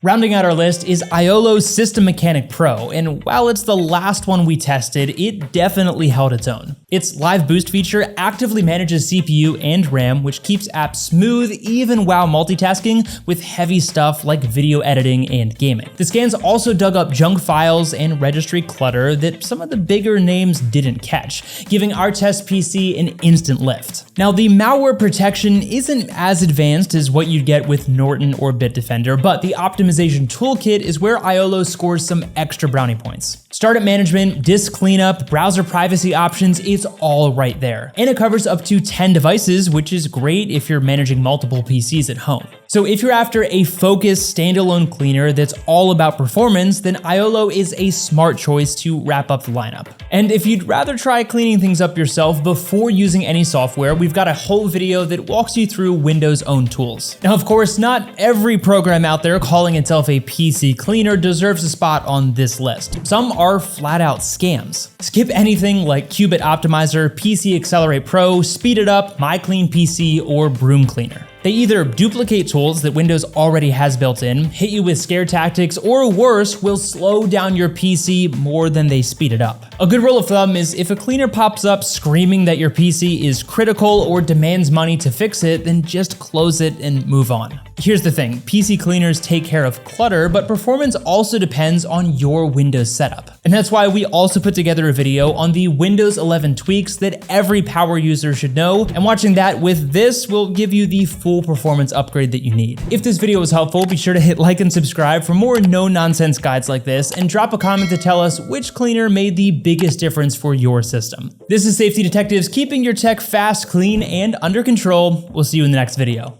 Rounding out our list is Iolo System Mechanic Pro, and while it's the last one we tested, it definitely held its own. Its Live Boost feature actively manages CPU and RAM, which keeps apps smooth even while multitasking with heavy stuff like video editing and gaming. The scans also dug up junk files and registry clutter that some of the bigger names didn't catch, giving our test PC an instant lift. Now, the malware protection isn't as advanced as what you'd get with Norton or Bitdefender, but the optimization toolkit is where Iolo scores some extra brownie points. Startup management, disk cleanup, browser privacy options, it's all right there. And it covers up to 10 devices, which is great if you're managing multiple PCs at home. So if you're after a focused standalone cleaner that's all about performance, then Iolo is a smart choice to wrap up the lineup. And if you'd rather try cleaning things up yourself before using any software, we've got a whole video that walks you through Windows' own tools. Now, of course, not every program out there calling itself a PC cleaner deserves a spot on this list. Some are flat out scams. Skip anything like Qubit Optimizer, PC Accelerate Pro, Speed It Up, My Clean PC, or Broom Cleaner. They either duplicate tools that Windows already has built in, hit you with scare tactics, or worse, will slow down your PC more than they speed it up. A good rule of thumb is if a cleaner pops up screaming that your PC is critical or demands money to fix it, then just close it and move on. Here's the thing, PC cleaners take care of clutter, but performance also depends on your Windows setup. And that's why we also put together a video on the Windows 11 tweaks that every power user should know, and watching that with this will give you the full performance upgrade that you need. If this video was helpful, be sure to hit like and subscribe for more no-nonsense guides like this, and drop a comment to tell us which cleaner made the biggest difference for your system. This is Safety Detectives, keeping your tech fast, clean, and under control. We'll see you in the next video.